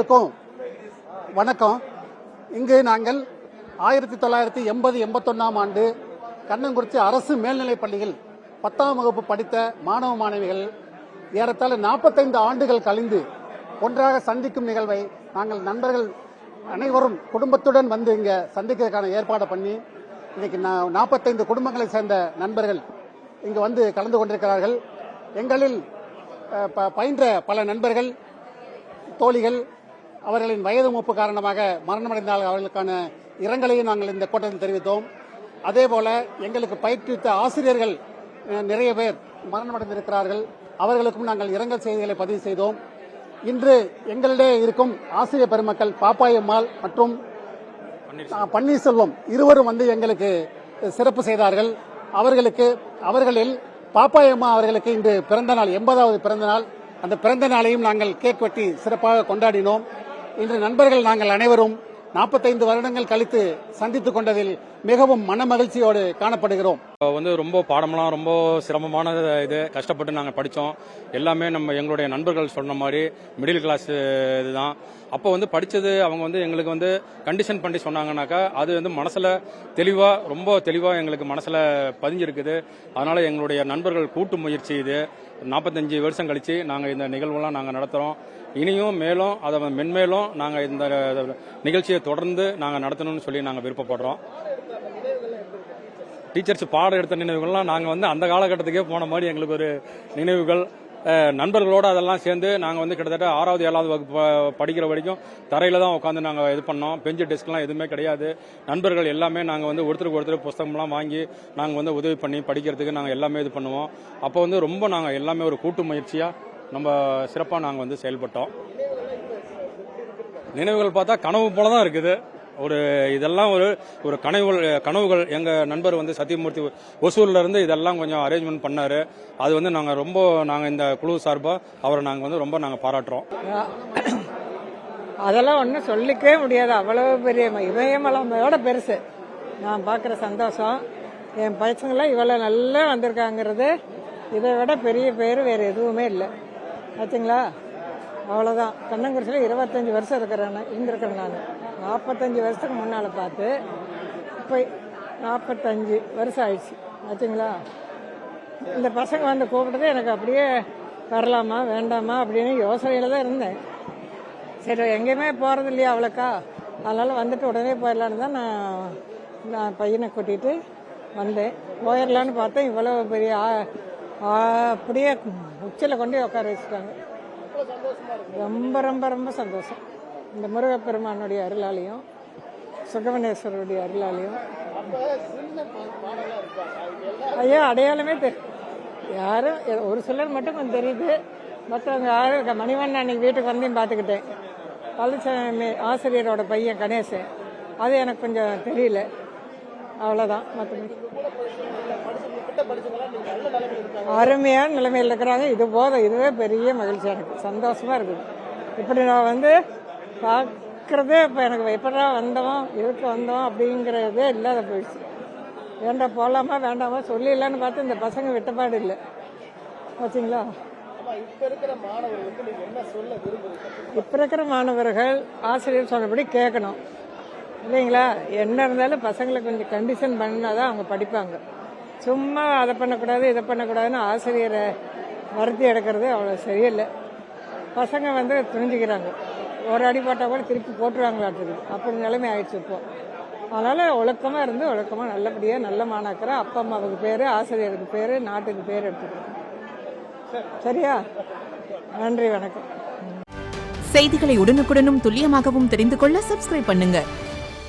அனைவருக்கும் வணக்கம். இங்கு நாங்கள் 1980-81 ஆண்டு கண்ணங்குறிச்சி அரசு மேல்நிலைப் பள்ளியில் 10ஆம் வகுப்பு படித்த மாணவ மாணவிகள் ஏறத்தாழ 45 ஆண்டுகள் கழிந்து ஒன்றாக சந்திக்கும் நிகழ்வை நாங்கள் நண்பர்கள் அனைவரும் குடும்பத்துடன் வந்து இங்க சந்திக்கிறதுக்கான ஏற்பாடு பண்ணி இன்னைக்கு 45 குடும்பங்களை சேர்ந்த நண்பர்கள் இங்கு வந்து கலந்து கொண்டிருக்கிறார்கள். எங்களில் பயின்ற பல நண்பர்கள் தோழிகள் அவர்களின் வயது மூப்பு காரணமாக மரணமடைந்தால் அவர்களுக்கான இரங்கலையும் நாங்கள் இந்த கூட்டத்தில் தெரிவித்தோம். அதேபோல எங்களுக்கு பயிற்றுவித்த ஆசிரியர்கள் நிறைய பேர் மரணமடைந்திருக்கிறார்கள். அவர்களுக்கும் நாங்கள் இரங்கல் செய்திகளை பதிவு செய்தோம். இன்று எங்களிடையே இருக்கும் ஆசிரியர் பெருமக்கள் பாப்பாயம்மாள் மற்றும் பன்னீர்செல்வம் இருவரும் வந்து எங்களுக்கு சிறப்பு செய்தார்கள். அவர்களில் பாப்பாயம்மா அவர்களுக்கு இன்று பிறந்த நாள், 80வது பிறந்த நாள். அந்த பிறந்த நாளையும் நாங்கள் கேக் வெட்டி சிறப்பாக கொண்டாடினோம். இன்று நண்பர்கள் நாங்கள் அனைவரும் 45 வருடங்கள் கழித்து சந்தித்துக் கொண்டதில் மிகவும் மன மகிழ்ச்சியோடு காணப்படுகிறோம். ரொம்ப பாடமெல்லாம் ரொம்ப சிரமமான இது, கஷ்டப்பட்டு நாங்கள் படித்தோம். எல்லாமே எங்களுடைய நண்பர்கள் சொன்ன மாதிரி மிடில் கிளாஸ் இதுதான். அப்போ படித்தது அவங்க எங்களுக்கு கண்டிஷன் பண்ணி சொன்னாங்கன்னாக்கா அது மனசில் ரொம்ப தெளிவாக எங்களுக்கு மனசில் பதிஞ்சிருக்குது. அதனால எங்களுடைய நண்பர்கள் கூட்டு முயற்சி இது. 45 வருஷம் கழிச்சு நாங்கள் இந்த நிகழ்வுலாம் நாங்கள் நடத்துகிறோம். இனியும் மேலும் அதை மென்மேலும் நாங்கள் இந்த நிகழ்ச்சியை தொடர்ந்து நாங்கள் நடத்தணும்னு சொல்லி நாங்கள் விருப்பப்படுறோம். டீச்சர்ஸ் பாடம் எடுத்த நினைவுகள்லாம் நாங்கள் அந்த காலகட்டத்துக்கே போன மாதிரி எங்களுக்கு ஒரு நினைவுகள். நண்பர்களோடு அதெல்லாம் சேர்ந்து நாங்கள் கிட்டத்தட்ட 6வது 7வது வகுப்பு படிக்கிற வரைக்கும் தரையில் தான் உட்காந்து நாங்கள் இது பண்ணோம். பெஞ்சு டெஸ்க்லாம் எதுவுமே கிடையாது. நண்பர்கள் எல்லாமே நாங்கள் ஒருத்தருக்கு ஒருத்தர் புஸ்தகம்லாம் வாங்கி நாங்கள் உதவி பண்ணி படிக்கிறதுக்கு நாங்கள் எல்லாமே இது பண்ணுவோம். அப்போ ரொம்ப நாங்கள் எல்லாமே ஒரு கூட்டு முயற்சியாக நம்ம சிறப்பாக நாங்கள் செயல்பட்டோம். நினைவுகள் பார்த்தா கனவு போல தான் இருக்குது. இதெல்லாம் ஒரு கனவுகள். எங்கள் நண்பர் சத்தியமூர்த்தி ஒசூர்ல இருந்து இதெல்லாம் கொஞ்சம் அரேஞ்ச்மெண்ட் பண்ணாரு. அது நாங்கள் இந்த குழு சார்பாக அவரை நாங்கள் ரொம்ப நாங்கள் பாராட்டுறோம். அதெல்லாம் ஒன்றும் சொல்லிக்கவே முடியாது. அவ்வளவு பெரிய இமயமலையோட பெருசு. நான் பார்க்குற சந்தோஷம், என் பசங்களாம் இவ்வளோ நல்லா வந்திருக்காங்கிறது இதை விட பெரிய பேர் வேறு எதுவுமே இல்லை. ஆச்சுங்களா? அவ்வளோதான். கண்ணங்குறிச்சியில் 25 வருஷம் இருந்திருக்கிறேன் நான். 45 வருஷத்துக்கு முன்னால் பார்த்து இப்போ 45 வருஷம் ஆயிடுச்சு. ஆச்சுங்களா? இந்த பசங்க கூப்பிட்டது எனக்கு அப்படியே வரலாமா வேண்டாமா அப்படின்னு யோசனையில் தான் இருந்தேன். சரி, எங்கேயுமே போகிறது இல்லையா அவ்வளோக்கா, அதனால் வந்துட்டு உடனே போயிடலான்னு தான் நான் பையனை கூட்டிகிட்டு வந்தேன். போயிடலான்னு பார்த்தேன். இவ்வளோ பெரிய அப்படியே உச்சியில் கொண்டு உட்கார வச்சுட்டாங்க. ரொம்ப ரொம்ப ரொம்ப சந்தோஷம். இந்த முருகப்பெருமானுடைய அருளாலையும் சுகவனேஸ்வரருடைய அருளாலையும் ஐயா அடையாளமே யாரும் ஒரு சிலர் மட்டும் கொஞ்சம் தெரியுது. மற்றவங்க யாரும் மணிவண்ணன் அன்னைக்கு வீட்டுக்கு வந்தையும் பார்த்துக்கிட்டேன். பழனிசாமி ஆசிரியரோட பையன் கணேசன், அது எனக்கு கொஞ்சம் தெரியல. அவ்வளோதான். மற்றபடி அருமையான நிலைமையில் இருக்கிறாங்க. இது போதும். இதுவே பெரிய மகிழ்ச்சியாக இருக்குது, சந்தோஷமாக இருக்குது. இப்படி நான் பார்க்குறதே இப்போ எனக்கு எப்படா வந்தோம் இதுக்கு வந்தோம் அப்படிங்கிறதே இல்லாத போயிடுச்சு. வேண்டா போகலாமா வேண்டாமா சொல்லிடலான்னு பார்த்து இந்த பசங்க விட்டப்பாடு இல்லை. ஆச்சுங்களா? இப்போ இருக்கிற மாணவர்கள் ஆசிரியர் சொன்னபடி கேட்கணும் இல்லைங்களா? என்ன இருந்தாலும் பசங்களை கொஞ்சம் கண்டிஷன் பண்ணாதான் அவங்க படிப்பாங்க. சும்மா அதை பண்ணக்கூடாது இதை பண்ணக்கூடாதுன்னு ஆசிரியரை வருத்தி எடுக்கிறது அவ்வளோ சரியில்லை. பசங்க துணிஞ்சிக்கிறாங்க. ஒரு அடி போட்டால் கூட திருப்பி போட்டுருவாங்களாட்டுது. அப்படி நிலைமை ஆயிடுச்சு இப்போ. அதனால் ஒழுக்கமாக இருந்து ஒழுக்கமாக நல்லபடியாக நல்ல மாணாக்கரை அப்பா அம்மாவுக்கு பேர், ஆசிரியருக்கு பேர், நாட்டுக்கு பேர் எடுத்துக்கணும். சரியா? நன்றி, வணக்கம். செய்திகளை உடனுக்குடனும் துல்லியமாகவும் தெரிந்து கொள்ள சப்ஸ்கிரைப் பண்ணுங்க.